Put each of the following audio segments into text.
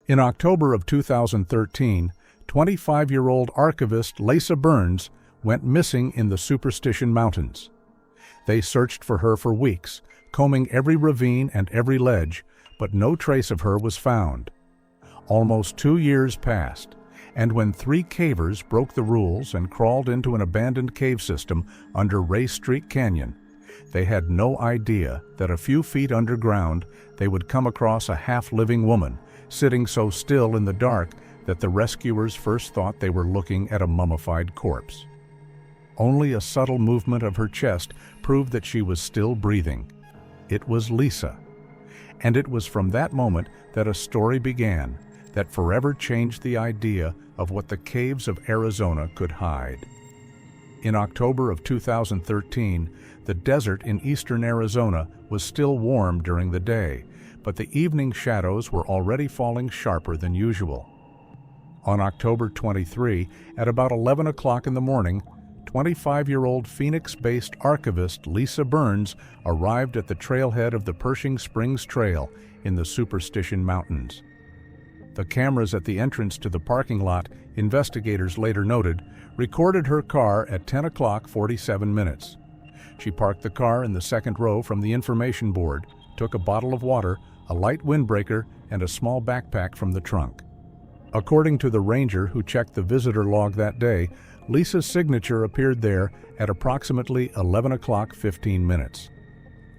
In October of 2013, 25-year-old archivist Lisa Burns went missing in the Superstition Mountains. They searched for her for weeks, combing every ravine and every ledge, but no trace of her was found. Almost 2 years passed, and when 3 cavers broke the rules and crawled into an abandoned cave system under Ray Street Canyon, they had no idea that a few feet underground they would come across a half-living woman, sitting so still in the dark that the rescuers first thought they were looking at a mummified corpse. Only a subtle movement of her chest proved that she was still breathing. It was Lisa. And it was from that moment that a story began that forever changed the idea of what the caves of Arizona could hide. In October of 2013, the desert in eastern Arizona was still warm during the day, but the evening shadows were already falling sharper than usual. On October 23, at about 11 o'clock in the morning, 25-year-old Phoenix-based archivist Lisa Burns arrived at the trailhead of the Pershing Springs Trail in the Superstition Mountains. The cameras at the entrance to the parking lot, investigators later noted, recorded her car at 10 o'clock 47 minutes. She parked the car in the second row from the information board, took a bottle of water, a light windbreaker, and a small backpack from the trunk. According to the ranger who checked the visitor log that day, Lisa's signature appeared there at approximately 11 o'clock 15 minutes.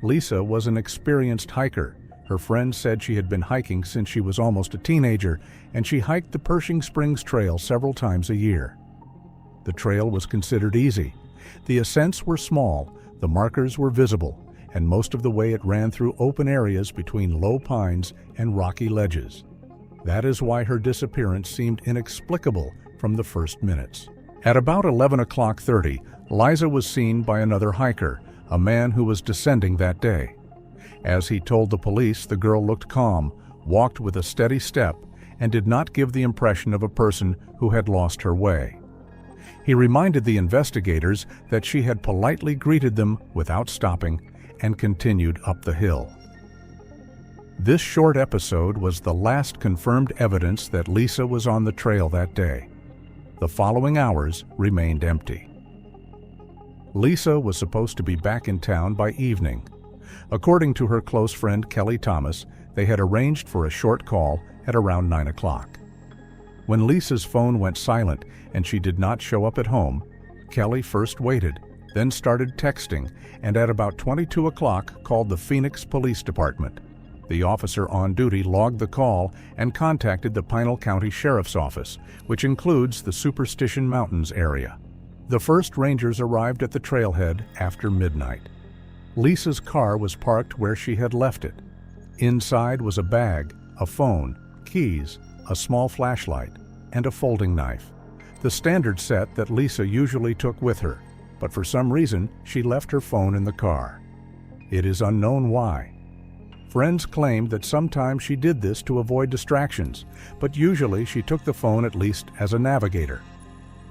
Lisa was an experienced hiker. Her friends said she had been hiking since she was almost a teenager, and she hiked the Pershing Springs Trail several times a year. The trail was considered easy. The ascents were small, the markers were visible, and most of the way it ran through open areas between low pines and rocky ledges. That is why her disappearance seemed inexplicable from the first minutes. At about 11 o'clock 30, Liza was seen by another hiker, a man who was descending that day. As he told the police, the girl looked calm, walked with a steady step, and did not give the impression of a person who had lost her way. He reminded the investigators that she had politely greeted them without stopping and continued up the hill. This short episode was the last confirmed evidence that Lisa was on the trail that day. The following hours remained empty. Lisa was supposed to be back in town by evening. According to her close friend Kelly Thomas, they had arranged for a short call at around 9 o'clock. When Lisa's phone went silent and she did not show up at home, Kelly first waited, then started texting, and at about 22 o'clock called the Phoenix Police Department. The officer on duty logged the call and contacted the Pinal County Sheriff's Office, which includes the Superstition Mountains area. The first rangers arrived at the trailhead after midnight. Lisa's car was parked where she had left it. Inside was a bag, a phone, keys, a small flashlight, and a folding knife, the standard set that Lisa usually took with her, but for some reason she left her phone in the car. It is unknown why. Friends claimed that sometimes she did this to avoid distractions, but usually she took the phone at least as a navigator.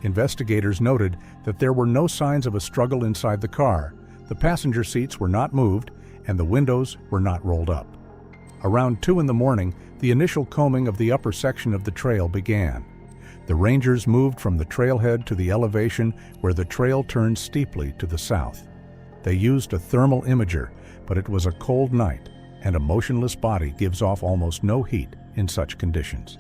Investigators noted that there were no signs of a struggle inside the car, the passenger seats were not moved, and the windows were not rolled up. Around 2 in the morning, the initial combing of the upper section of the trail began. The rangers moved from the trailhead to the elevation where the trail turned steeply to the south. They used a thermal imager, but it was a cold night, and a motionless body gives off almost no heat in such conditions.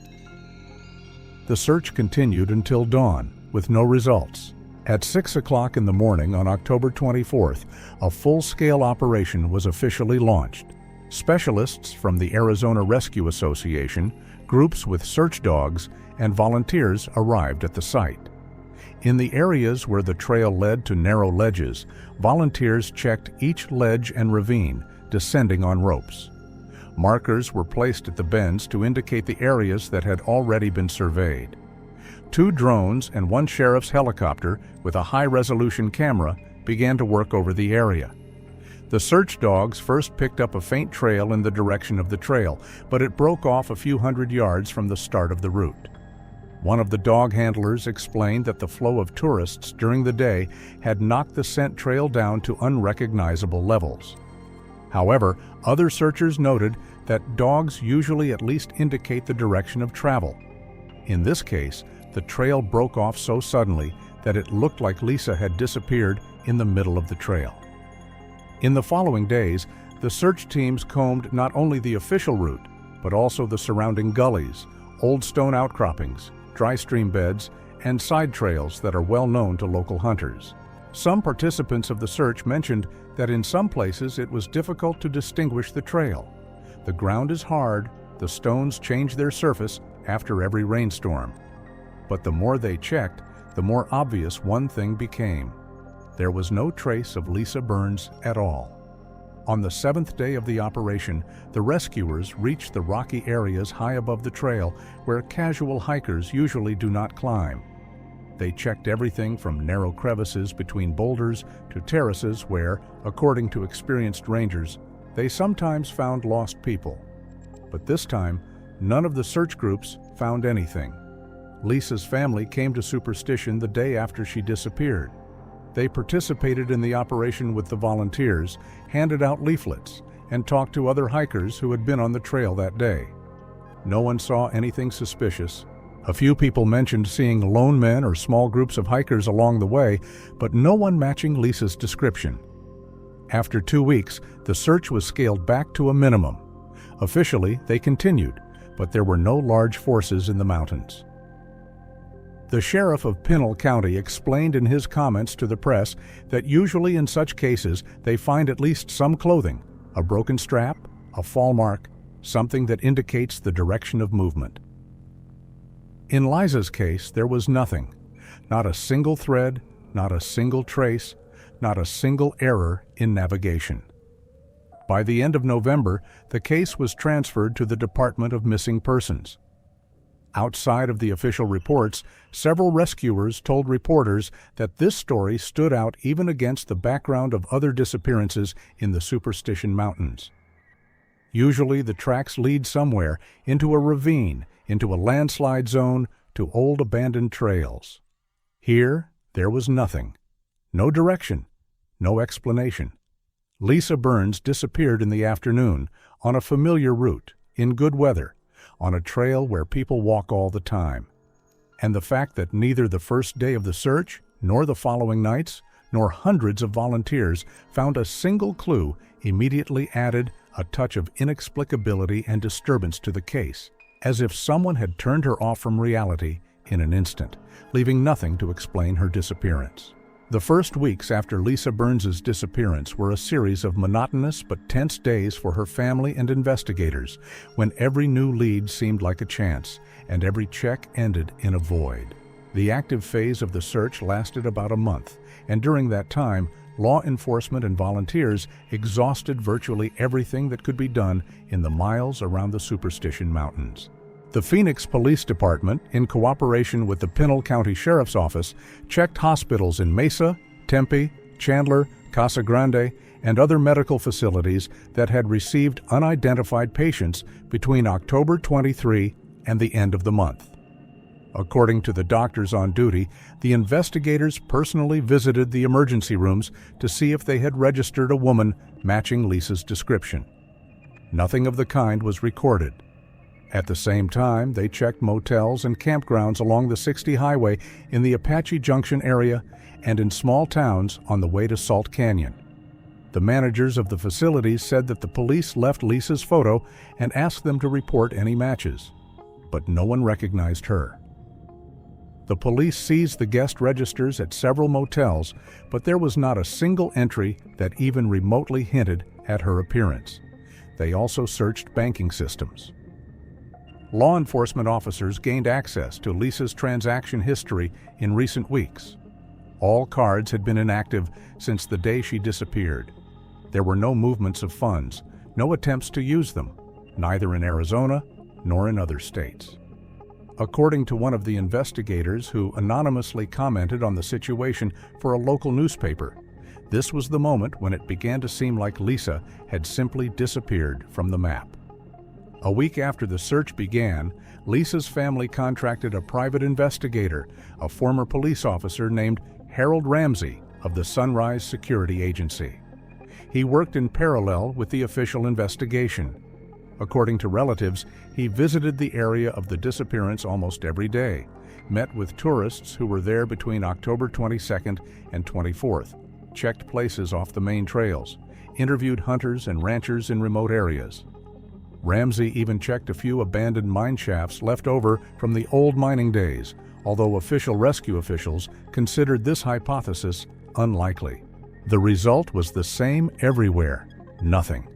The search continued until dawn, with no results. At 6 o'clock in the morning on October 24th, a full-scale operation was officially launched. Specialists from the Arizona Rescue Association, groups with search dogs, and volunteers arrived at the site. In the areas where the trail led to narrow ledges, volunteers checked each ledge and ravine, descending on ropes. Markers were placed at the bends to indicate the areas that had already been surveyed. 2 drones and 1 sheriff's helicopter with a high-resolution camera began to work over the area. The search dogs first picked up a faint trail in the direction of the trail, but it broke off a few hundred yards from the start of the route. One of the dog handlers explained that the flow of tourists during the day had knocked the scent trail down to unrecognizable levels. However, other searchers noted that dogs usually at least indicate the direction of travel. In this case, the trail broke off so suddenly that it looked like Lisa had disappeared in the middle of the trail. In the following days, the search teams combed not only the official route, but also the surrounding gullies, old stone outcroppings, dry stream beds, and side trails that are well known to local hunters. Some participants of the search mentioned that in some places it was difficult to distinguish the trail. The ground is hard, the stones change their surface after every rainstorm. But the more they checked, the more obvious one thing became. There was no trace of Lisa Burns at all. On the 7th day of the operation, the rescuers reached the rocky areas high above the trail where casual hikers usually do not climb. They checked everything from narrow crevices between boulders to terraces where, according to experienced rangers, they sometimes found lost people. But this time, none of the search groups found anything. Lisa's family came to Superstition the day after she disappeared. They participated in the operation with the volunteers, handed out leaflets, and talked to other hikers who had been on the trail that day. No one saw anything suspicious. A few people mentioned seeing lone men or small groups of hikers along the way, but no one matching Lisa's description. After 2 weeks, the search was scaled back to a minimum. Officially, they continued, but there were no large forces in the mountains. The sheriff of Pinal County explained in his comments to the press that usually in such cases they find at least some clothing, a broken strap, a fall mark, something that indicates the direction of movement. In Liza's case, there was nothing. Not a single thread, not a single trace, not a single error in navigation. By the end of November, the case was transferred to the Department of Missing Persons. Outside of the official reports, several rescuers told reporters that this story stood out even against the background of other disappearances in the Superstition Mountains. Usually the tracks lead somewhere, into a ravine, into a landslide zone, to old abandoned trails. Here, there was nothing. No direction, no explanation. Lisa Burns disappeared in the afternoon, on a familiar route, in good weather, on a trail where people walk all the time. And the fact that neither the first day of the search, nor the following nights, nor hundreds of volunteers found a single clue immediately added a touch of inexplicability and disturbance to the case, as if someone had turned her off from reality in an instant, leaving nothing to explain her disappearance. The first weeks after Lisa Burns's disappearance were a series of monotonous but tense days for her family and investigators, when every new lead seemed like a chance, and every check ended in a void. The active phase of the search lasted about a month, and during that time, law enforcement and volunteers exhausted virtually everything that could be done in the miles around the Superstition Mountains. The Phoenix Police Department, in cooperation with the Pinal County Sheriff's Office, checked hospitals in Mesa, Tempe, Chandler, Casa Grande, and other medical facilities that had received unidentified patients between October 23 and the end of the month. According to the doctors on duty, the investigators personally visited the emergency rooms to see if they had registered a woman matching Lisa's description. Nothing of the kind was recorded. At the same time, they checked motels and campgrounds along the 60 highway in the Apache Junction area and in small towns on the way to Salt Canyon. The managers of the facilities said that the police left Lisa's photo and asked them to report any matches, but no one recognized her. The police seized the guest registers at several motels, but there was not a single entry that even remotely hinted at her appearance. They also searched banking systems. Law enforcement officers gained access to Lisa's transaction history in recent weeks. All cards had been inactive since the day she disappeared. There were no movements of funds, no attempts to use them, neither in Arizona nor in other states. According to one of the investigators who anonymously commented on the situation for a local newspaper, this was the moment when it began to seem like Lisa had simply disappeared from the map. A week after the search began, Lisa's family contracted a private investigator, a former police officer named Harold Ramsey of the Sunrise Security Agency. He worked in parallel with the official investigation. According to relatives, he visited the area of the disappearance almost every day, met with tourists who were there between October 22nd and 24th, checked places off the main trails, interviewed hunters and ranchers in remote areas. Ramsey even checked a few abandoned mine shafts left over from the old mining days, although official rescue officials considered this hypothesis unlikely. The result was the same everywhere: nothing.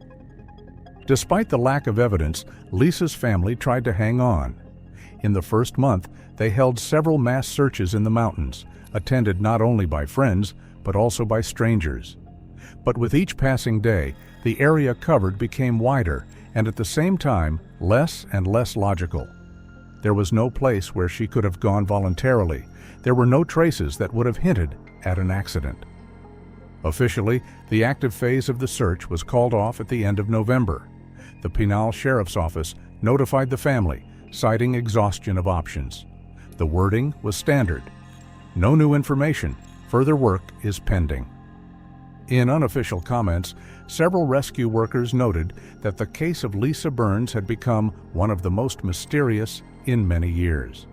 Despite the lack of evidence, Lisa's family tried to hang on. In the first month, they held several mass searches in the mountains, attended not only by friends, but also by strangers. But with each passing day, the area covered became wider and at the same time less and less logical. There was no place where she could have gone voluntarily. There were no traces that would have hinted at an accident. Officially, the active phase of the search was called off at the end of November. The Pinal Sheriff's Office notified the family, citing exhaustion of options. The wording was standard: no new information, further work is pending. In unofficial comments, several rescue workers noted that the case of Lisa Burns had become one of the most mysterious in many years.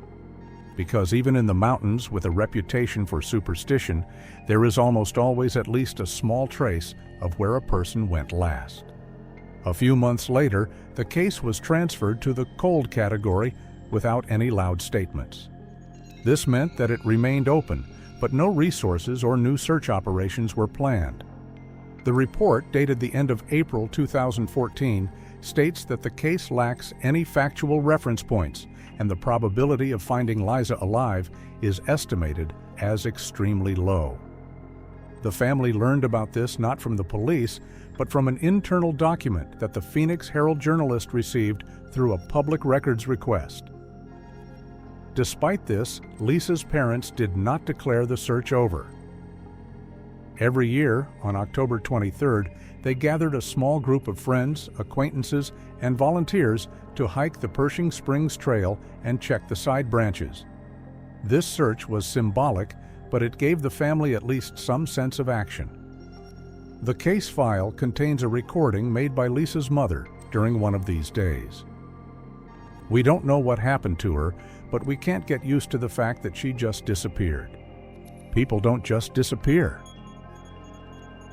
Because even in the mountains with a reputation for superstition, there is almost always at least a small trace of where a person went last. A few months later, the case was transferred to the cold category without any loud statements. This meant that it remained open, but no resources or new search operations were planned. The report, dated the end of April 2014, states that the case lacks any factual reference points, and the probability of finding Liza alive is estimated as extremely low. The family learned about this not from the police, but from an internal document that the Phoenix Herald-Journalist received through a public records request. Despite this, Lisa's parents did not declare the search over. Every year, on October 23rd, they gathered a small group of friends, acquaintances, and volunteers to hike the Pershing Springs Trail and check the side branches. This search was symbolic, but it gave the family at least some sense of action. The case file contains a recording made by Lisa's mother during one of these days. "We don't know what happened to her, but we can't get used to the fact that she just disappeared. People don't just disappear."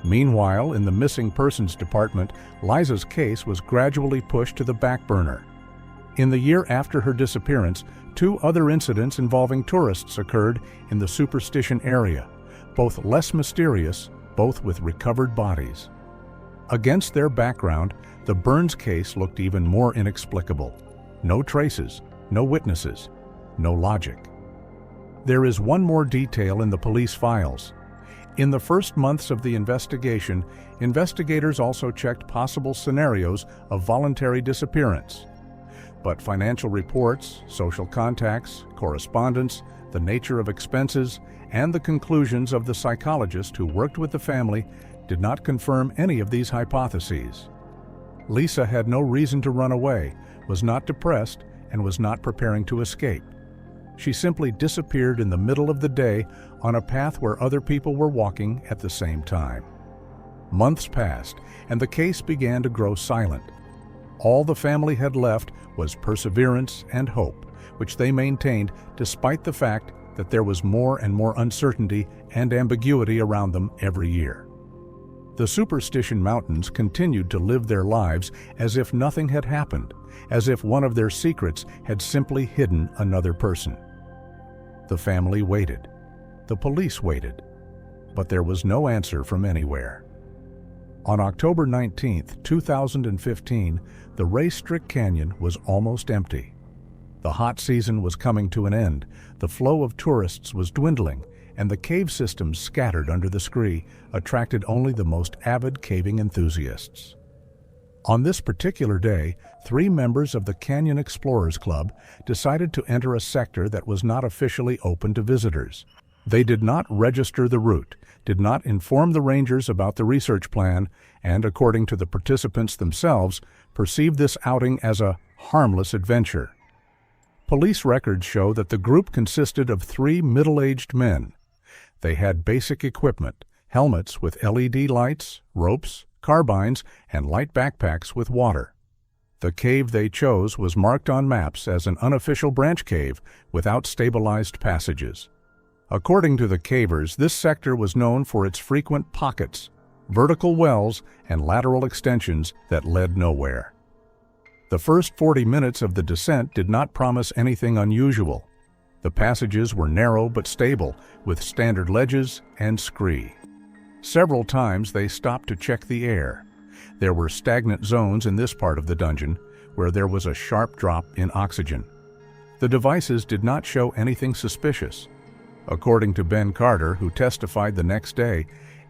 Meanwhile, in the Missing Persons Department, Liza's case was gradually pushed to the back burner. In the year after her disappearance, 2 other incidents involving tourists occurred in the Superstition area, both less mysterious, both with recovered bodies. Against their background, the Burns case looked even more inexplicable. No traces, no witnesses, no logic. There is one more detail in the police files. In the first months of the investigation, investigators also checked possible scenarios of voluntary disappearance. But financial reports, social contacts, correspondence, the nature of expenses, and the conclusions of the psychologist who worked with the family did not confirm any of these hypotheses. Lisa had no reason to run away, was not depressed, and was not preparing to escape. She simply disappeared in the middle of the day on a path where other people were walking at the same time. Months passed, and the case began to grow silent. All the family had left was perseverance and hope, which they maintained despite the fact that there was more and more uncertainty and ambiguity around them every year. The Superstition Mountains continued to live their lives as if nothing had happened, as if one of their secrets had simply hidden another person. The family waited. The police waited. But there was no answer from anywhere. On October 19, 2015, the Ray-Strick Canyon was almost empty. The hot season was coming to an end, the flow of tourists was dwindling, and the cave systems scattered under the scree attracted only the most avid caving enthusiasts. On this particular day, 3 members of the Canyon Explorers Club decided to enter a sector that was not officially open to visitors. They did not register the route, did not inform the rangers about the research plan, and, according to the participants themselves, perceived this outing as a harmless adventure. Police records show that the group consisted of 3 middle-aged men. They had basic equipment, helmets with LED lights, ropes, carbines, and light backpacks with water. The cave they chose was marked on maps as an unofficial branch cave without stabilized passages. According to the cavers, this sector was known for its frequent pockets, vertical wells, and lateral extensions that led nowhere. The first 40 minutes of the descent did not promise anything unusual. The passages were narrow but stable, with standard ledges and scree. Several times they stopped to check the air. There were stagnant zones in this part of the dungeon, where there was a sharp drop in oxygen. The devices did not show anything suspicious. According to Ben Carter, who testified the next day,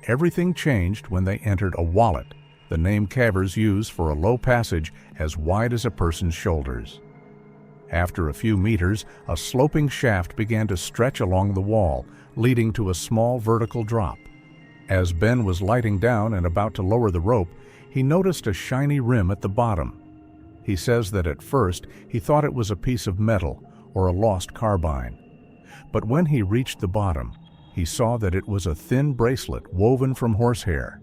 everything changed when they entered a wallet, the name cavers use for a low passage as wide as a person's shoulders. After a few meters, a sloping shaft began to stretch along the wall, leading to a small vertical drop. As Ben was lighting down and about to lower the rope, he noticed a shiny rim at the bottom. He says that at first he thought it was a piece of metal or a lost carbine. But when he reached the bottom, he saw that it was a thin bracelet woven from horsehair.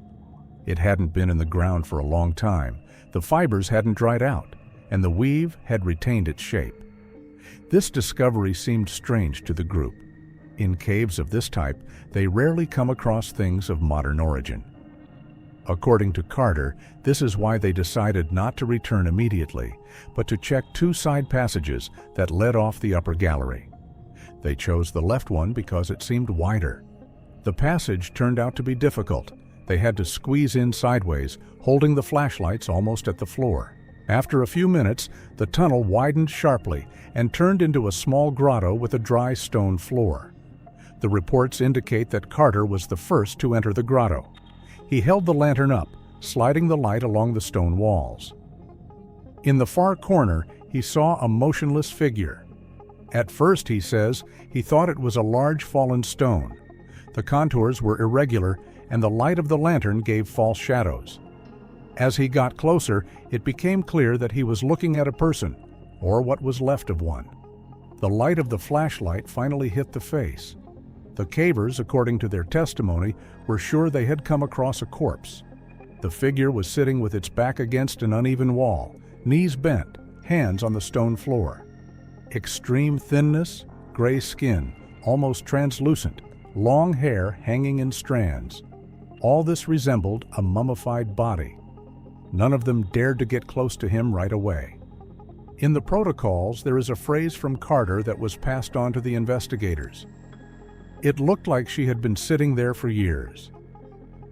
It hadn't been in the ground for a long time, the fibers hadn't dried out, and the weave had retained its shape. This discovery seemed strange to the group. In caves of this type, they rarely come across things of modern origin. According to Carter, this is why they decided not to return immediately, but to check two side passages that led off the upper gallery. They chose the left one because it seemed wider. The passage turned out to be difficult. They had to squeeze in sideways, holding the flashlights almost at the floor. After a few minutes, the tunnel widened sharply and turned into a small grotto with a dry stone floor. The reports indicate that Carter was the first to enter the grotto. He held the lantern up, sliding the light along the stone walls. In the far corner, he saw a motionless figure. At first, he says, he thought it was a large fallen stone. The contours were irregular, and the light of the lantern gave false shadows. As he got closer, it became clear that he was looking at a person, or what was left of one. The light of the flashlight finally hit the face. The cavers, according to their testimony, were sure they had come across a corpse. The figure was sitting with its back against an uneven wall, knees bent, hands on the stone floor. Extreme thinness, gray skin, almost translucent, long hair hanging in strands. All this resembled a mummified body. None of them dared to get close to him right away. In the protocols, there is a phrase from Carter that was passed on to the investigators. It looked like she had been sitting there for years.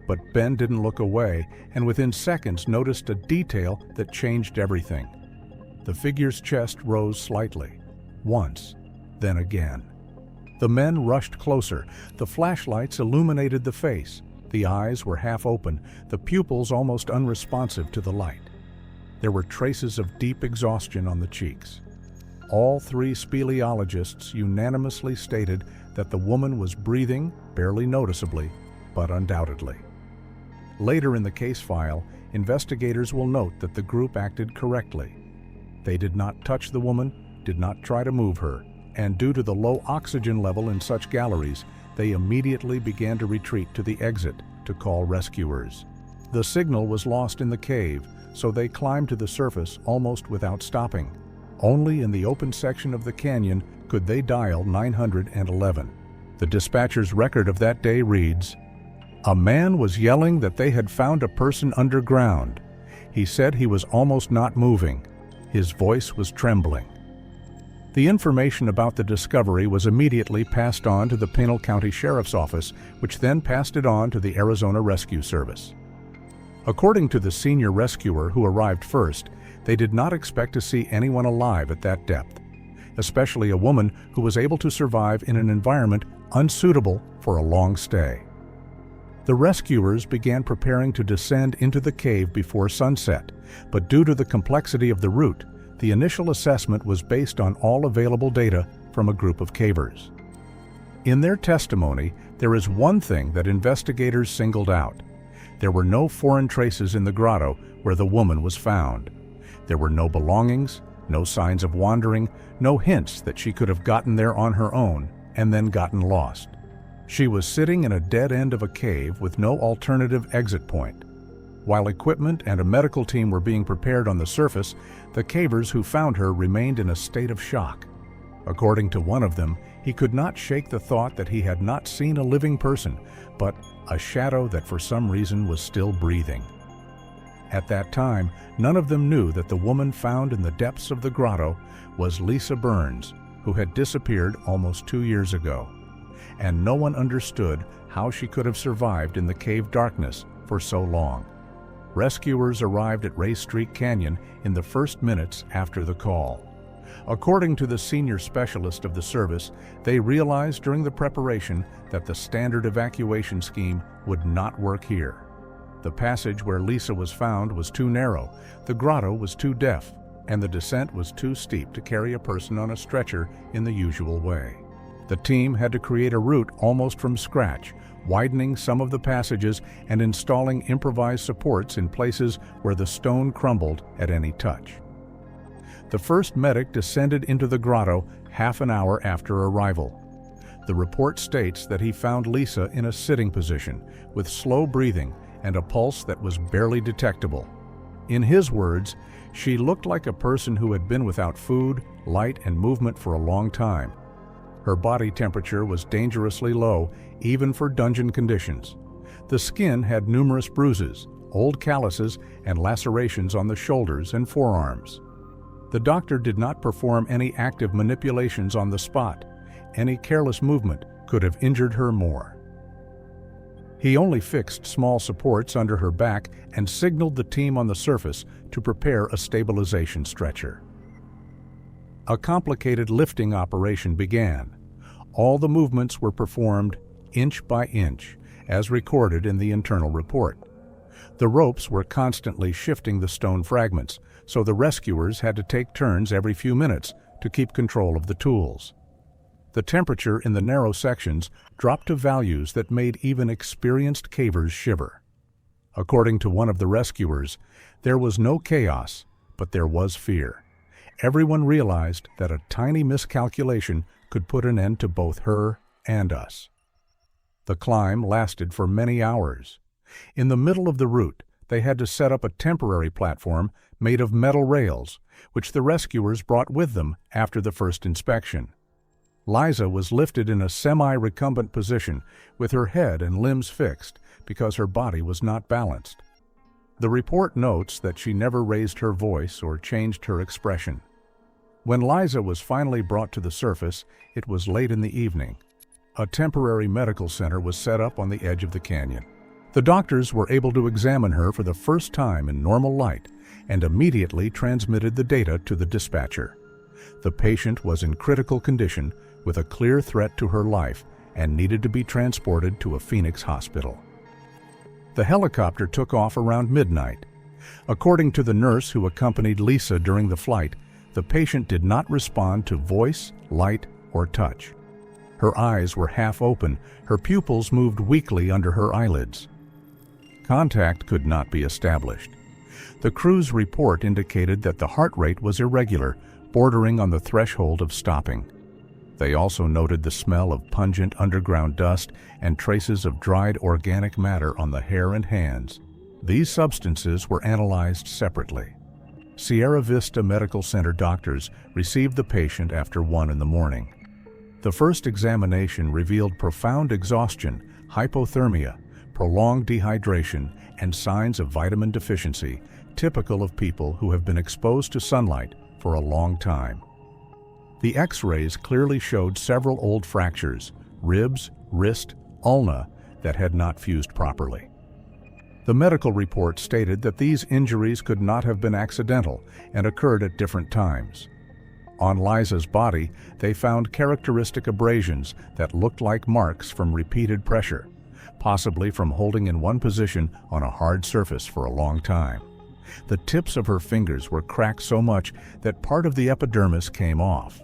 But Ben didn't look away, and within seconds noticed a detail that changed everything. The figure's chest rose slightly, once, then again. The men rushed closer. The flashlights illuminated the face. The eyes were half open, the pupils almost unresponsive to the light. There were traces of deep exhaustion on the cheeks. All three speleologists unanimously stated that the woman was breathing, barely noticeably, but undoubtedly. Later in the case file, investigators will note that the group acted correctly. They did not touch the woman, did not try to move her, and due to the low oxygen level in such galleries, they immediately began to retreat to the exit to call rescuers. The signal was lost in the cave, so they climbed to the surface almost without stopping. Only in the open section of the canyon could they dial 911. The dispatcher's record of that day reads, "A man was yelling that they had found a person underground. He said he was almost not moving. His voice was trembling." The information about the discovery was immediately passed on to the Pinal County Sheriff's Office, which then passed it on to the Arizona Rescue Service. According to the senior rescuer who arrived first, they did not expect to see anyone alive at that depth, especially a woman who was able to survive in an environment unsuitable for a long stay. The rescuers began preparing to descend into the cave before sunset, but due to the complexity of the route, the initial assessment was based on all available data from a group of cavers. In their testimony, there is one thing that investigators singled out. There were no foreign traces in the grotto where the woman was found. There were no belongings, no signs of wandering, no hints that she could have gotten there on her own and then gotten lost. She was sitting in a dead end of a cave with no alternative exit point. While equipment and a medical team were being prepared on the surface, the cavers who found her remained in a state of shock. According to one of them, he could not shake the thought that he had not seen a living person, but a shadow that for some reason was still breathing. At that time, none of them knew that the woman found in the depths of the grotto was Lisa Burns, who had disappeared almost 2 years ago. And no one understood how she could have survived in the cave darkness for so long. Rescuers arrived at Race Street Canyon in the first minutes after the call. According to the senior specialist of the service, they realized during the preparation that the standard evacuation scheme would not work here. The passage where Lisa was found was too narrow, the grotto was too deep, and the descent was too steep to carry a person on a stretcher in the usual way. The team had to create a route almost from scratch, widening some of the passages and installing improvised supports in places where the stone crumbled at any touch. The first medic descended into the grotto half an hour after arrival. The report states that he found Lisa in a sitting position, with slow breathing and a pulse that was barely detectable. In his words, she looked like a person who had been without food, light, and movement for a long time. Her body temperature was dangerously low, even for dungeon conditions. The skin had numerous bruises, old calluses, and lacerations on the shoulders and forearms. The doctor did not perform any active manipulations on the spot. Any careless movement could have injured her more. He only fixed small supports under her back and signaled the team on the surface to prepare a stabilization stretcher. A complicated lifting operation began. All the movements were performed inch by inch, as recorded in the internal report. The ropes were constantly shifting the stone fragments, so the rescuers had to take turns every few minutes to keep control of the tools. The temperature in the narrow sections dropped to values that made even experienced cavers shiver. According to one of the rescuers, there was no chaos, but there was fear. Everyone realized that a tiny miscalculation could put an end to both her and us. The climb lasted for many hours. In the middle of the route, they had to set up a temporary platform made of metal rails, which the rescuers brought with them after the first inspection. Liza was lifted in a semi-recumbent position with her head and limbs fixed because her body was not balanced. The report notes that she never raised her voice or changed her expression. When Liza was finally brought to the surface, it was late in the evening. A temporary medical center was set up on the edge of the canyon. The doctors were able to examine her for the first time in normal light and immediately transmitted the data to the dispatcher. The patient was in critical condition with a clear threat to her life and needed to be transported to a Phoenix hospital. The helicopter took off around midnight. According to the nurse who accompanied Lisa during the flight, the patient did not respond to voice, light, or touch. Her eyes were half open, her pupils moved weakly under her eyelids. Contact could not be established. The crew's report indicated that the heart rate was irregular, bordering on the threshold of stopping. They also noted the smell of pungent underground dust and traces of dried organic matter on the hair and hands. These substances were analyzed separately. Sierra Vista Medical Center doctors received the patient after 1 in the morning. The first examination revealed profound exhaustion, hypothermia, prolonged dehydration, and signs of vitamin deficiency, typical of people who have been exposed to sunlight for a long time. The X-rays clearly showed several old fractures, ribs, wrist, ulna, that had not fused properly. The medical report stated that these injuries could not have been accidental and occurred at different times. On Liza's body, they found characteristic abrasions that looked like marks from repeated pressure, possibly from holding in one position on a hard surface for a long time. The tips of her fingers were cracked so much that part of the epidermis came off.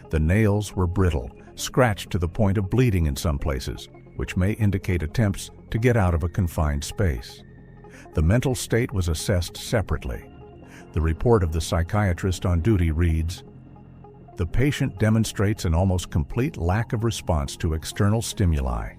The nails were brittle, scratched to the point of bleeding in some places, which may indicate attempts to get out of a confined space. The mental state was assessed separately. The report of the psychiatrist on duty reads, "The patient demonstrates an almost complete lack of response to external stimuli.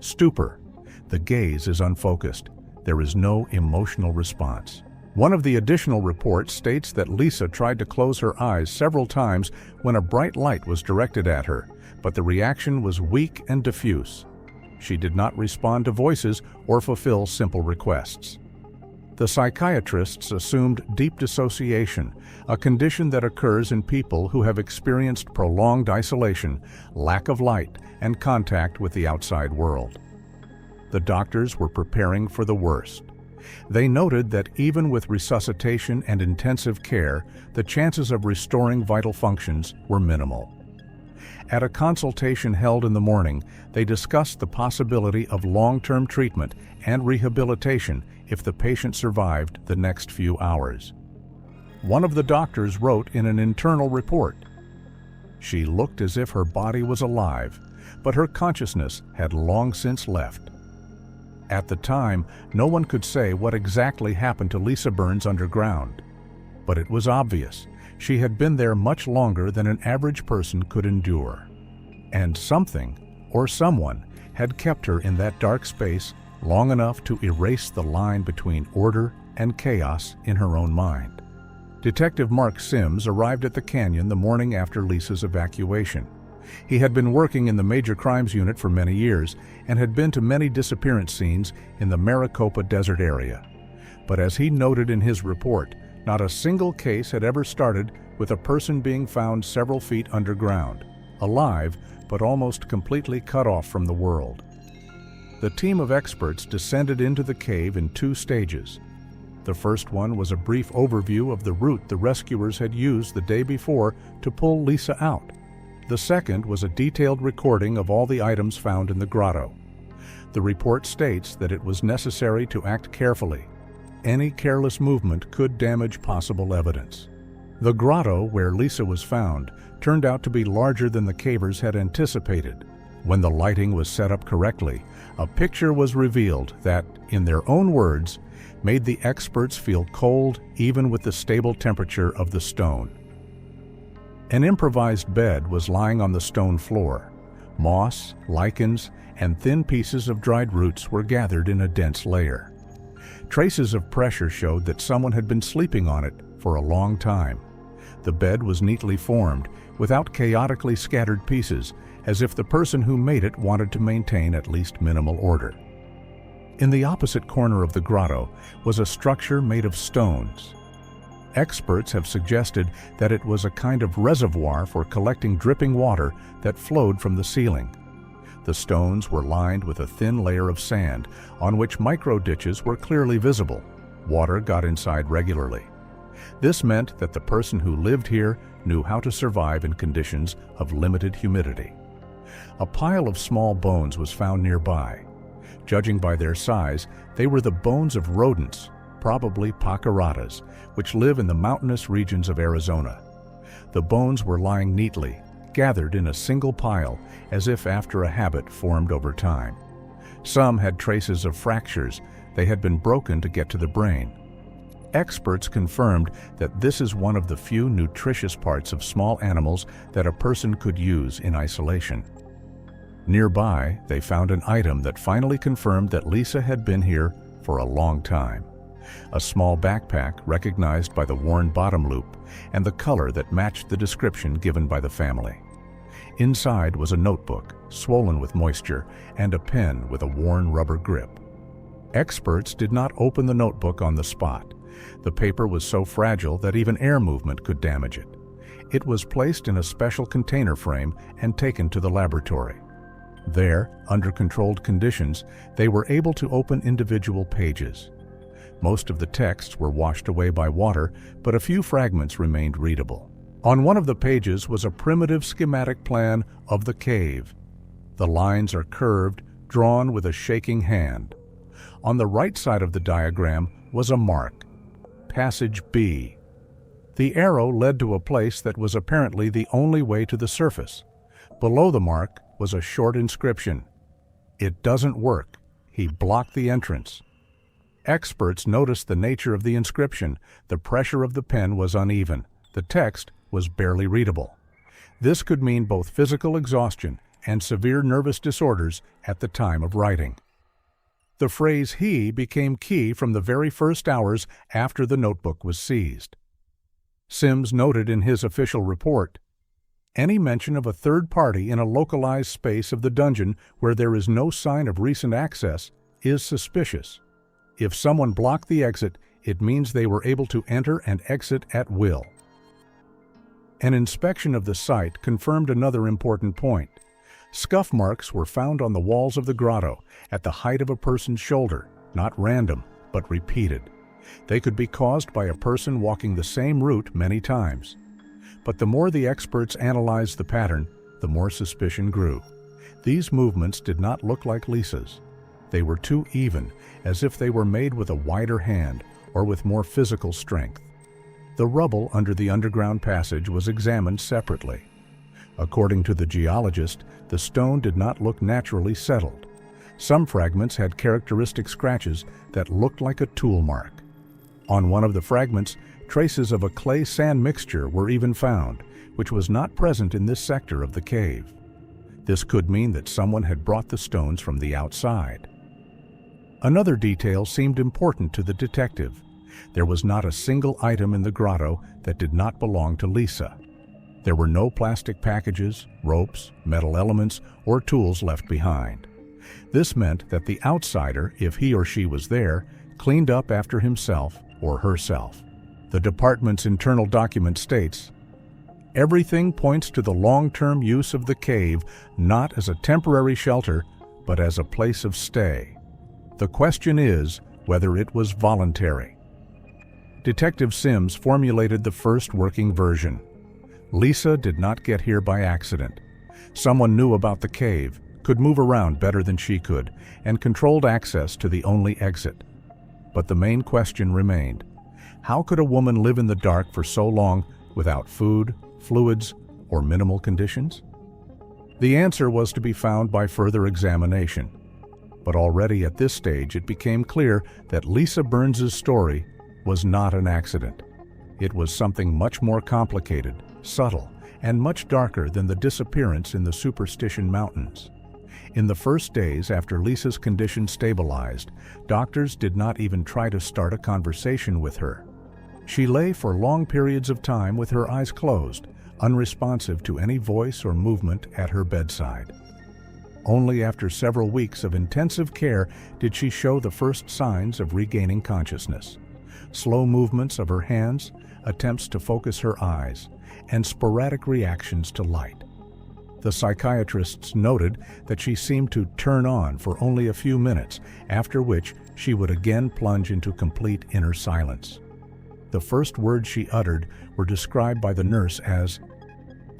Stupor. The gaze is unfocused. there is no emotional response. One of the additional reports states that Lisa tried to close her eyes several times when a bright light was directed at her, but the reaction was weak and diffuse. She did not respond to voices or fulfill simple requests. The psychiatrists assumed deep dissociation, a condition that occurs in people who have experienced prolonged isolation, lack of light, and contact with the outside world. The doctors were preparing for the worst. They noted that even with resuscitation and intensive care, the chances of restoring vital functions were minimal. At a consultation held in the morning, they discussed the possibility of long-term treatment and rehabilitation if the patient survived the next few hours. One of the doctors wrote in an internal report, "She looked as if her body was alive, but her consciousness had long since left." At the time, no one could say what exactly happened to Lisa Burns underground. But it was obvious. She had been there much longer than an average person could endure. And something, or someone, had kept her in that dark space long enough to erase the line between order and chaos in her own mind. Detective Mark Sims arrived at the canyon the morning after Lisa's evacuation. He had been working in the Major Crimes Unit for many years and had been to many disappearance scenes in the Maricopa Desert area. But as he noted in his report, not a single case had ever started with a person being found several feet underground, alive but almost completely cut off from the world. The team of experts descended into the cave in 2 stages. The first one was a brief overview of the route the rescuers had used the day before to pull Lisa out. The second was a detailed recording of all the items found in the grotto. The report states that it was necessary to act carefully. Any careless movement could damage possible evidence. The grotto where Lisa was found turned out to be larger than the cavers had anticipated. When the lighting was set up correctly, a picture was revealed that, in their own words, made the experts feel cold even with the stable temperature of the stone. An improvised bed was lying on the stone floor. Moss, lichens, and thin pieces of dried roots were gathered in a dense layer. Traces of pressure showed that someone had been sleeping on it for a long time. The bed was neatly formed, without chaotically scattered pieces, as if the person who made it wanted to maintain at least minimal order. In the opposite corner of the grotto was a structure made of stones. Experts have suggested that it was a kind of reservoir for collecting dripping water that flowed from the ceiling. The stones were lined with a thin layer of sand on which micro-ditches were clearly visible. Water got inside regularly. This meant that the person who lived here knew how to survive in conditions of limited humidity. A pile of small bones was found nearby. Judging by their size, they were the bones of rodents, probably pacaratas, which live in the mountainous regions of Arizona. The bones were lying neatly, gathered in a single pile, as if after a habit formed over time. Some had traces of fractures. They had been broken to get to the brain. Experts confirmed that this is one of the few nutritious parts of small animals that a person could use in isolation. Nearby, they found an item that finally confirmed that Lisa had been here for a long time. A small backpack recognized by the worn bottom loop and the color that matched the description given by the family. Inside was a notebook, swollen with moisture, and a pen with a worn rubber grip. Experts did not open the notebook on the spot. The paper was so fragile that even air movement could damage it. It was placed in a special container frame and taken to the laboratory. There, under controlled conditions, they were able to open individual pages. Most of the texts were washed away by water, but a few fragments remained readable. On one of the pages was a primitive schematic plan of the cave. The lines are curved, drawn with a shaking hand. On the right side of the diagram was a mark, Passage B. The arrow led to a place that was apparently the only way to the surface. Below the mark was a short inscription. "It doesn't work. He blocked the entrance." Experts noticed the nature of the inscription. The pressure of the pen was uneven. The text was barely readable. This could mean both physical exhaustion and severe nervous disorders at the time of writing. The phrase "he" became key from the very first hours after the notebook was seized. Sims noted in his official report, "Any mention of a third party in a localized space of the dungeon where there is no sign of recent access is suspicious. If someone blocked the exit, it means they were able to enter and exit at will." An inspection of the site confirmed another important point. Scuff marks were found on the walls of the grotto at the height of a person's shoulder, not random, but repeated. They could be caused by a person walking the same route many times. But the more the experts analyzed the pattern, the more suspicion grew. These movements did not look like Lisa's. They were too even, as if they were made with a wider hand or with more physical strength. The rubble under the underground passage was examined separately. According to the geologist, the stone did not look naturally settled. Some fragments had characteristic scratches that looked like a tool mark. On one of the fragments, traces of a clay-sand mixture were even found, which was not present in this sector of the cave. This could mean that someone had brought the stones from the outside. Another detail seemed important to the detective. There was not a single item in the grotto that did not belong to Lisa. There were no plastic packages, ropes, metal elements, or tools left behind. This meant that the outsider, if he or she was there, cleaned up after himself or herself. The department's internal document states, "Everything points to the long-term use of the cave not as a temporary shelter, but as a place of stay. The question is whether it was voluntary." Detective Sims formulated the first working version. Lisa did not get here by accident. Someone knew about the cave, could move around better than she could, and controlled access to the only exit. But the main question remained. How could a woman live in the dark for so long without food, fluids, or minimal conditions? The answer was to be found by further examination. But already at this stage it became clear that Lisa Burns's story was not an accident. It was something much more complicated, subtle, and much darker than the disappearance in the Superstition Mountains. In the first days after Lisa's condition stabilized, doctors did not even try to start a conversation with her. She lay for long periods of time with her eyes closed, unresponsive to any voice or movement at her bedside. Only after several weeks of intensive care did she show the first signs of regaining consciousness. Slow movements of her hands, attempts to focus her eyes, and sporadic reactions to light. The psychiatrists noted that she seemed to turn on for only a few minutes, after which she would again plunge into complete inner silence. The first words she uttered were described by the nurse as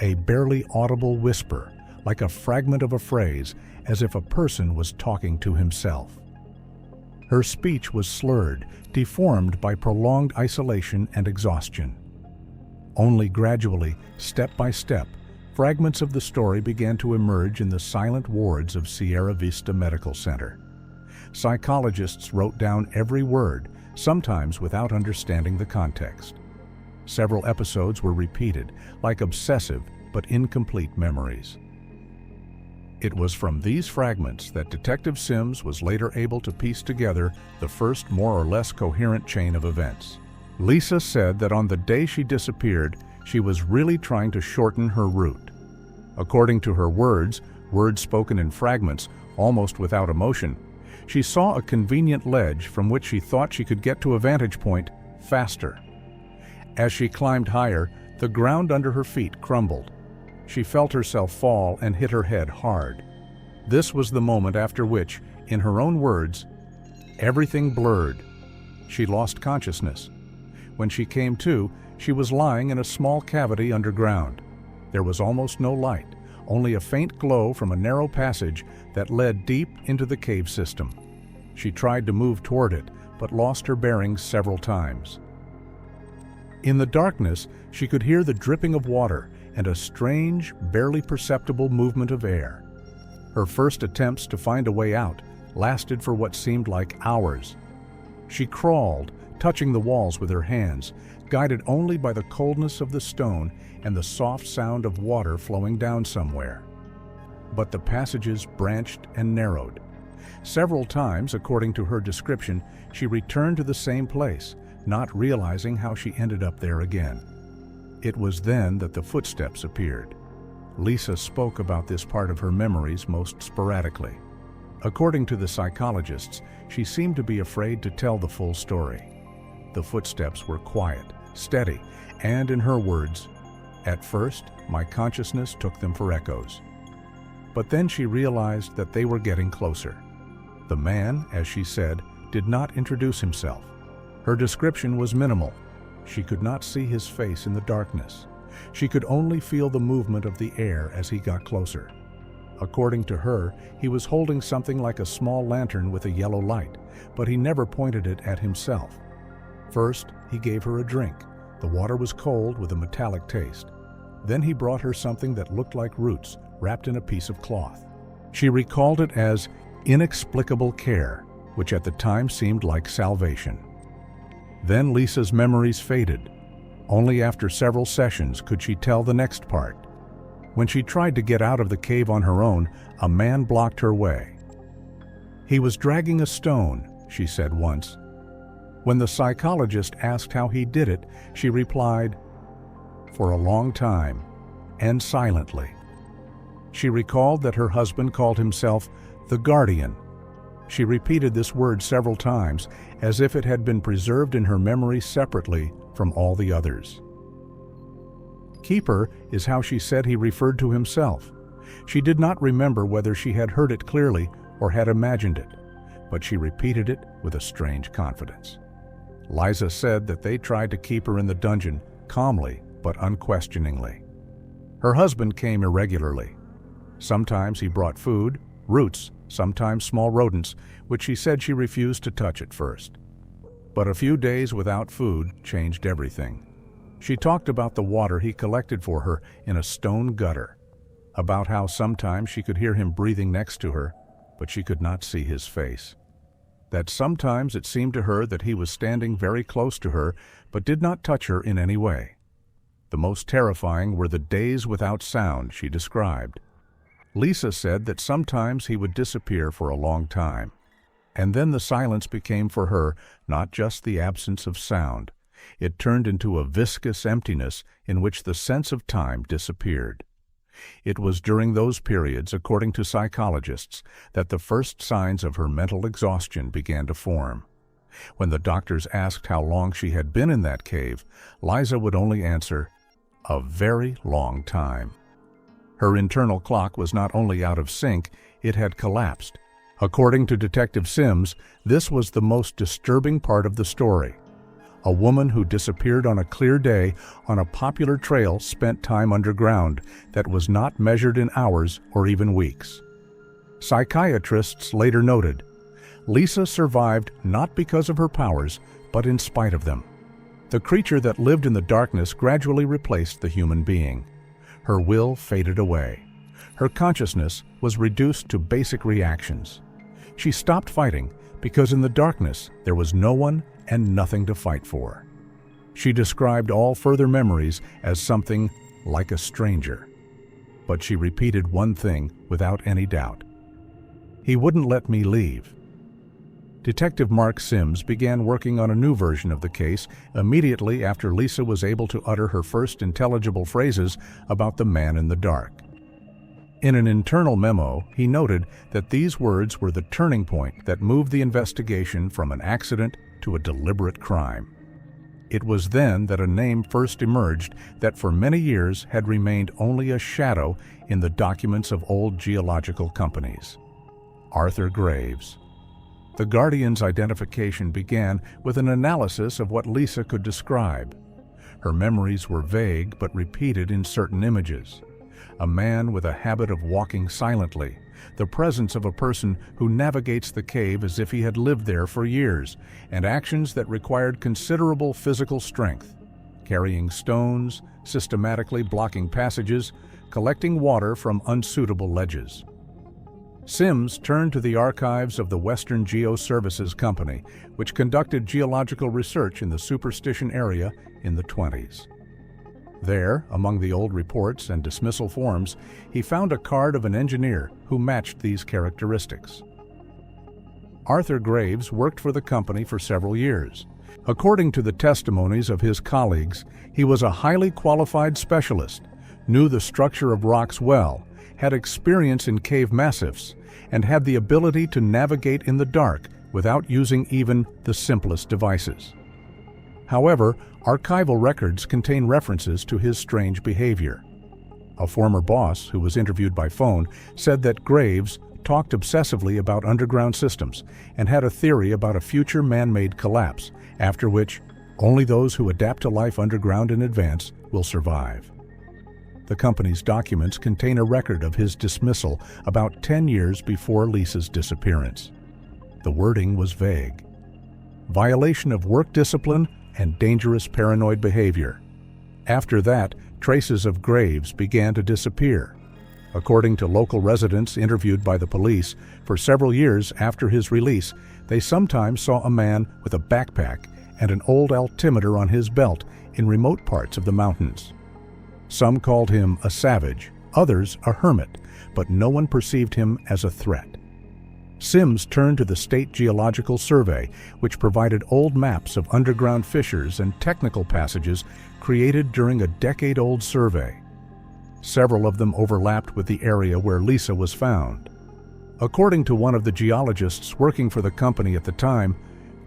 a barely audible whisper, like a fragment of a phrase, as if a person was talking to himself. Her speech was slurred, deformed by prolonged isolation and exhaustion. Only gradually, step by step, fragments of the story began to emerge in the silent wards of Sierra Vista Medical Center. Psychologists wrote down every word, sometimes without understanding the context. Several episodes were repeated, like obsessive but incomplete memories. It was from these fragments that Detective Sims was later able to piece together the first more or less coherent chain of events. Lisa said that on the day she disappeared, she was really trying to shorten her route. According to her words spoken in fragments, almost without emotion, she saw a convenient ledge from which she thought she could get to a vantage point faster. As she climbed higher, the ground under her feet crumbled. She felt herself fall and hit her head hard. This was the moment after which, in her own words, everything blurred. She lost consciousness. When she came to, she was lying in a small cavity underground. There was almost no light, only a faint glow from a narrow passage that led deep into the cave system. She tried to move toward it, but lost her bearings several times. In the darkness, she could hear the dripping of water and a strange, barely perceptible movement of air. Her first attempts to find a way out lasted for what seemed like hours. She crawled, touching the walls with her hands, guided only by the coldness of the stone and the soft sound of water flowing down somewhere. But the passages branched and narrowed. Several times, according to her description, she returned to the same place, not realizing how she ended up there again. It was then that the footsteps appeared. Lisa spoke about this part of her memories most sporadically. According to the psychologists, she seemed to be afraid to tell the full story. The footsteps were quiet, steady, and in her words, "At first, my consciousness took them for echoes." But then she realized that they were getting closer. The man, as she said, did not introduce himself. Her description was minimal. She could not see his face in the darkness. She could only feel the movement of the air as he got closer. According to her, he was holding something like a small lantern with a yellow light, but he never pointed it at himself. First, he gave her a drink. The water was cold with a metallic taste. Then he brought her something that looked like roots, wrapped in a piece of cloth. She recalled it as inexplicable care, which at the time seemed like salvation. Then Lisa's memories faded. Only after several sessions could she tell the next part. When she tried to get out of the cave on her own, a man blocked her way. He was dragging a stone, she said once. When the psychologist asked how he did it, she replied, "For a long time, and silently." She recalled that her husband called himself the guardian. She repeated this word several times, as if it had been preserved in her memory separately from all the others. Keeper is how she said he referred to himself. She did not remember whether she had heard it clearly or had imagined it, but she repeated it with a strange confidence. Liza said that they tried to keep her in the dungeon, calmly but unquestioningly. Her husband came irregularly. Sometimes he brought food, roots, sometimes small rodents, which she said she refused to touch at first. But a few days without food changed everything. She talked about the water he collected for her in a stone gutter, about how sometimes she could hear him breathing next to her, but she could not see his face. That sometimes it seemed to her that he was standing very close to her, but did not touch her in any way. The most terrifying were the days without sound she described. Lisa said that sometimes he would disappear for a long time, and then the silence became for her not just the absence of sound. It turned into a viscous emptiness in which the sense of time disappeared. It was during those periods, according to psychologists, that the first signs of her mental exhaustion began to form. When the doctors asked how long she had been in that cave, Liza would only answer, "A very long time." Her internal clock was not only out of sync, it had collapsed. According to Detective Sims, this was the most disturbing part of the story. A woman who disappeared on a clear day on a popular trail spent time underground that was not measured in hours or even weeks. Psychiatrists later noted, Lisa survived not because of her powers, but in spite of them. The creature that lived in the darkness gradually replaced the human being. Her will faded away. Her consciousness was reduced to basic reactions. She stopped fighting because in the darkness there was no one and nothing to fight for. She described all further memories as something like a stranger. But she repeated one thing without any doubt. He wouldn't let me leave. Detective Mark Sims began working on a new version of the case immediately after Lisa was able to utter her first intelligible phrases about the man in the dark. In an internal memo, he noted that these words were the turning point that moved the investigation from an accident to a deliberate crime. It was then that a name first emerged that for many years had remained only a shadow in the documents of old geological companies: Arthur Graves. The Guardian's identification began with an analysis of what Lisa could describe. Her memories were vague but repeated in certain images. A man with a habit of walking silently, the presence of a person who navigates the cave as if he had lived there for years, and actions that required considerable physical strength, carrying stones, systematically blocking passages, collecting water from unsuitable ledges. Sims turned to the archives of the Western Geoservices Company, which conducted geological research in the superstition area in the 20s. There, among the old reports and dismissal forms, he found a card of an engineer who matched these characteristics. Arthur Graves worked for the company for several years. According to the testimonies of his colleagues, he was a highly qualified specialist, knew the structure of rocks well, had experience in cave massifs, and had the ability to navigate in the dark without using even the simplest devices. However, archival records contain references to his strange behavior. A former boss, who was interviewed by phone, said that Graves talked obsessively about underground systems and had a theory about a future man-made collapse, after which only those who adapt to life underground in advance will survive. The company's documents contain a record of his dismissal about 10 years before Lisa's disappearance. The wording was vague. Violation of work discipline and dangerous paranoid behavior. After that, traces of Graves began to disappear. According to local residents interviewed by the police, for several years after his release, they sometimes saw a man with a backpack and an old altimeter on his belt in remote parts of the mountains. Some called him a savage, others a hermit, but no one perceived him as a threat. Sims turned to the State Geological Survey, which provided old maps of underground fissures and technical passages created during a decade-old survey. Several of them overlapped with the area where Lisa was found. According to one of the geologists working for the company at the time,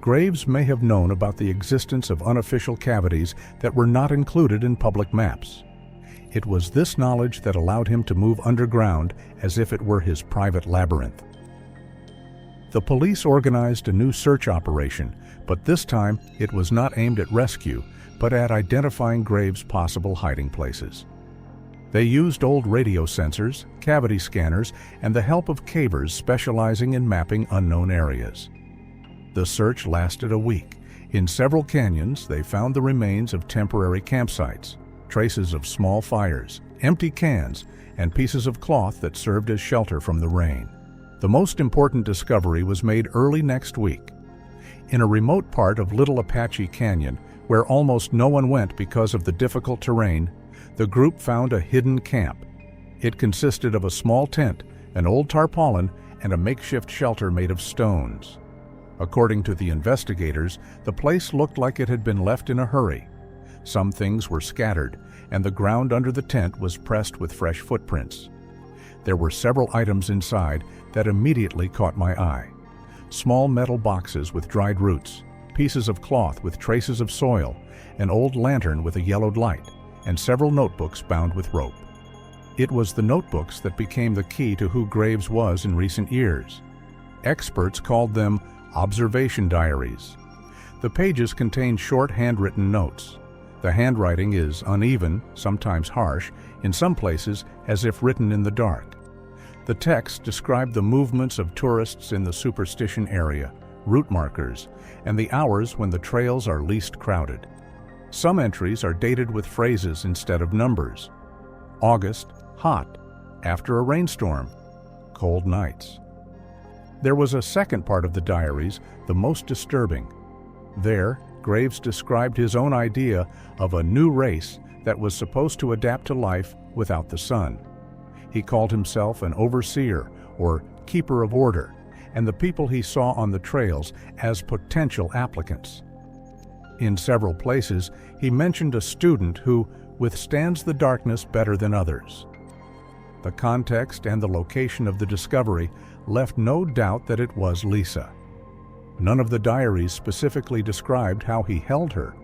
Graves may have known about the existence of unofficial cavities that were not included in public maps. It was this knowledge that allowed him to move underground as if it were his private labyrinth. The police organized a new search operation, but this time it was not aimed at rescue, but at identifying Graves' possible hiding places. They used old radio sensors, cavity scanners, and the help of cavers specializing in mapping unknown areas. The search lasted a week. In several canyons, they found the remains of temporary campsites, traces of small fires, empty cans, and pieces of cloth that served as shelter from the rain. The most important discovery was made early next week. In a remote part of Little Apache Canyon, where almost no one went because of the difficult terrain, the group found a hidden camp. It consisted of a small tent, an old tarpaulin, and a makeshift shelter made of stones. According to the investigators, the place looked like it had been left in a hurry. Some things were scattered, and the ground under the tent was pressed with fresh footprints. There were several items inside that immediately caught my eye. Small metal boxes with dried roots, pieces of cloth with traces of soil, an old lantern with a yellowed light, and several notebooks bound with rope. It was the notebooks that became the key to who Graves was in recent years. Experts called them observation diaries. The pages contain short handwritten notes. The handwriting is uneven, sometimes harsh, in some places as if written in the dark. The text described the movements of tourists in the superstition area, route markers, and the hours when the trails are least crowded. Some entries are dated with phrases instead of numbers. August, hot, after a rainstorm, cold nights. There was a second part of the diaries, the most disturbing. There, Graves described his own idea of a new race that was supposed to adapt to life without the sun. He called himself an overseer or keeper of order, and the people he saw on the trails as potential applicants. In several places, he mentioned a student who withstands the darkness better than others. The context and the location of the discovery left no doubt that it was Lisa. None of the diaries specifically described how he held her,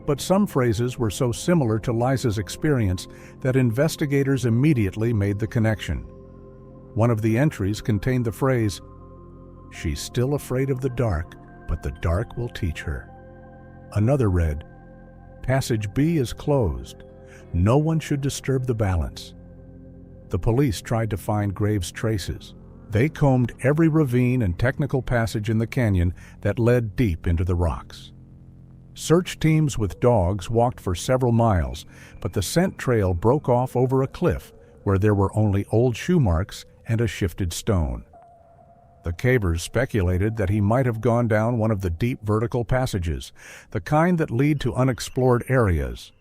but some phrases were so similar to Lisa's experience that investigators immediately made the connection. One of the entries contained the phrase, "She's still afraid of the dark, but the dark will teach her." Another read, "Passage B is closed. No one should disturb the balance." The police tried to find Graves' traces. They combed every ravine and technical passage in the canyon that led deep into the rocks. Search teams with dogs walked for several miles, but the scent trail broke off over a cliff where there were only old shoe marks and a shifted stone. The cavers speculated that he might have gone down one of the deep vertical passages, the kind that lead to unexplored areas.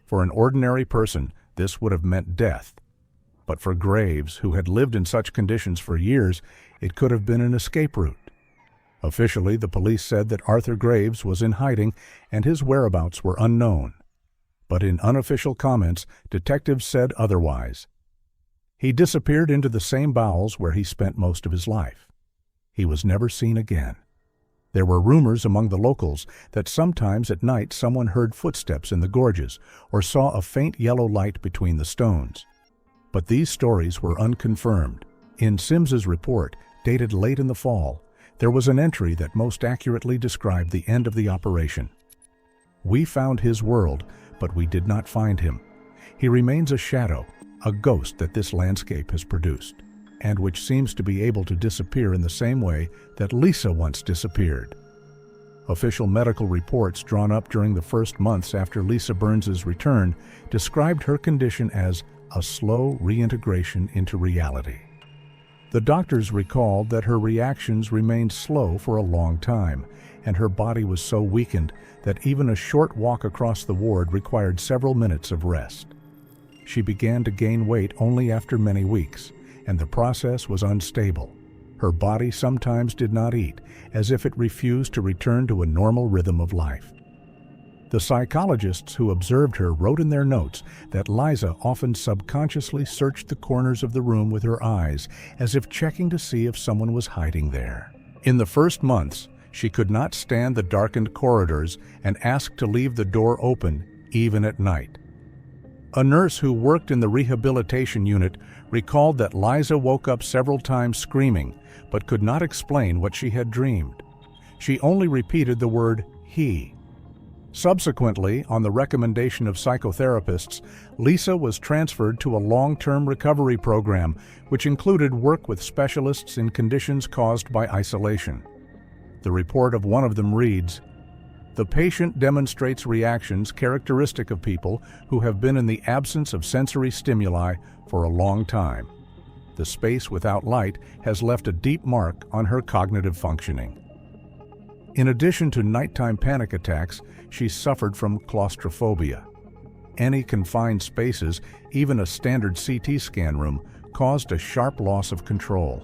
For an ordinary person, this would have meant death. But for Graves, who had lived in such conditions for years, it could have been an escape route. Officially, the police said that Arthur Graves was in hiding and his whereabouts were unknown. But in unofficial comments, detectives said otherwise. He disappeared into the same bowels where he spent most of his life. He was never seen again. There were rumors among the locals that sometimes at night someone heard footsteps in the gorges or saw a faint yellow light between the stones. But these stories were unconfirmed. In Sims's report, dated late in the fall, there was an entry that most accurately described the end of the operation. "We found his world, but we did not find him. He remains a shadow, a ghost that this landscape has produced, and which seems to be able to disappear in the same way that Lisa once disappeared." Official medical reports drawn up during the first months after Lisa Burns's return described her condition as a slow reintegration into reality. The doctors recalled that her reactions remained slow for a long time, and her body was so weakened that even a short walk across the ward required several minutes of rest. She began to gain weight only after many weeks, and the process was unstable. Her body sometimes did not eat, as if it refused to return to a normal rhythm of life. The psychologists who observed her wrote in their notes that Liza often subconsciously searched the corners of the room with her eyes, as if checking to see if someone was hiding there. In the first months, she could not stand the darkened corridors and asked to leave the door open, even at night. A nurse who worked in the rehabilitation unit recalled that Liza woke up several times screaming, but could not explain what she had dreamed. She only repeated the word "he." Subsequently, on the recommendation of psychotherapists, Lisa was transferred to a long-term recovery program, which included work with specialists in conditions caused by isolation. The report of one of them reads, "The patient demonstrates reactions characteristic of people who have been in the absence of sensory stimuli for a long time. The space without light has left a deep mark on her cognitive functioning." In addition to nighttime panic attacks, she suffered from claustrophobia. Any confined spaces, even a standard CT scan room, caused a sharp loss of control.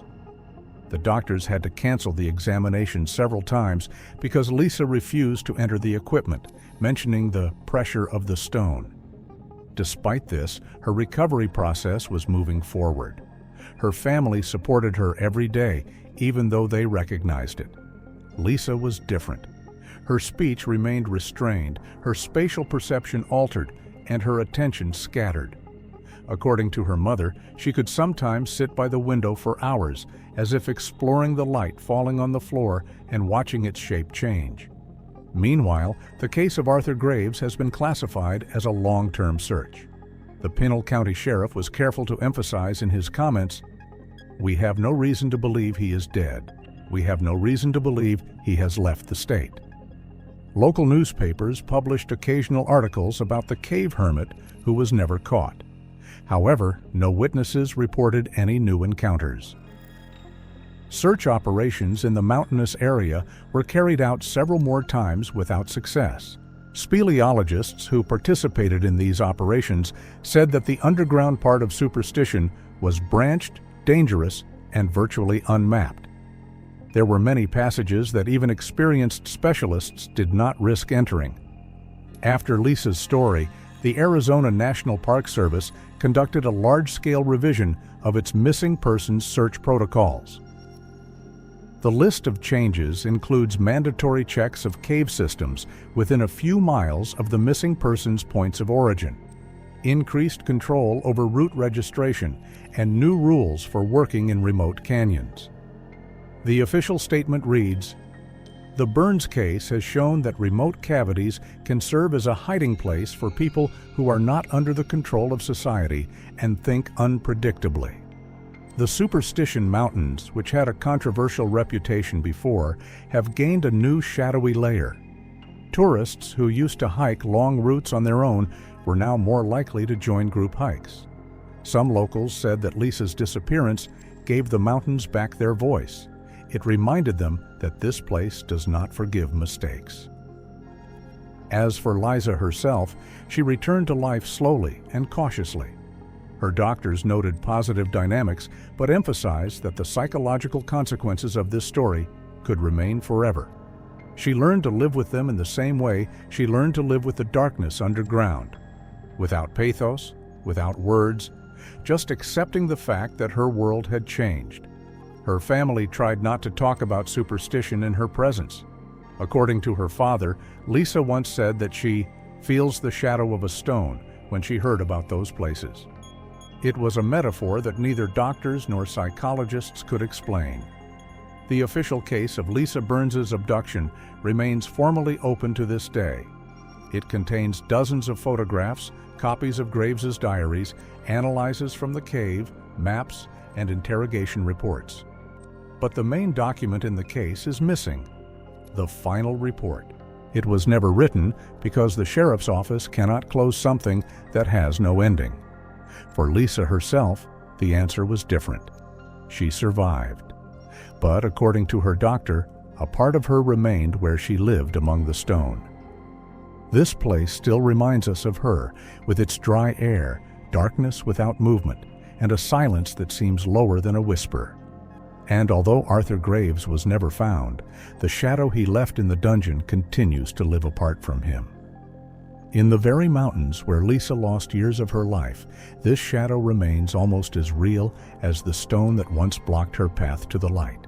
The doctors had to cancel the examination several times because Lisa refused to enter the equipment, mentioning the pressure of the stone. Despite this, her recovery process was moving forward. Her family supported her every day, even though they recognized it. Lisa was different. Her speech remained restrained, her spatial perception altered, and her attention scattered. According to her mother, she could sometimes sit by the window for hours, as if exploring the light falling on the floor and watching its shape change. Meanwhile, the case of Arthur Graves has been classified as a long-term search. The Pinal County Sheriff was careful to emphasize in his comments, "We have no reason to believe he is dead. We have no reason to believe he has left the state." Local newspapers published occasional articles about the cave hermit who was never caught. However, no witnesses reported any new encounters. Search operations in the mountainous area were carried out several more times without success. Speleologists who participated in these operations said that the underground part of Superstition was branched, dangerous, and virtually unmapped. There were many passages that even experienced specialists did not risk entering. After Lisa's story, the Arizona National Park Service conducted a large-scale revision of its missing persons search protocols. The list of changes includes mandatory checks of cave systems within a few miles of the missing persons' points of origin, increased control over route registration, and new rules for working in remote canyons. The official statement reads, "The Burns case has shown that remote cavities can serve as a hiding place for people who are not under the control of society and think unpredictably." The Superstition Mountains, which had a controversial reputation before, have gained a new shadowy layer. Tourists who used to hike long routes on their own were now more likely to join group hikes. Some locals said that Lisa's disappearance gave the mountains back their voice. It reminded them that this place does not forgive mistakes. As for Liza herself, she returned to life slowly and cautiously. Her doctors noted positive dynamics, but emphasized that the psychological consequences of this story could remain forever. She learned to live with them in the same way she learned to live with the darkness underground, without pathos, without words, just accepting the fact that her world had changed. Her family tried not to talk about superstition in her presence. According to her father, Lisa once said that she feels the shadow of a stone when she heard about those places. It was a metaphor that neither doctors nor psychologists could explain. The official case of Lisa Burns's abduction remains formally open to this day. It contains dozens of photographs, copies of Graves's diaries, analyses from the cave, maps, and interrogation reports. But the main document in the case is missing: the final report. It was never written because the sheriff's office cannot close something that has no ending. For Lisa herself, the answer was different. She survived. But according to her doctor, a part of her remained where she lived among the stone. This place still reminds us of her, with its dry air, darkness without movement, and a silence that seems lower than a whisper. And although Arthur Graves was never found, the shadow he left in the dungeon continues to live apart from him. In the very mountains where Lisa lost years of her life, this shadow remains almost as real as the stone that once blocked her path to the light.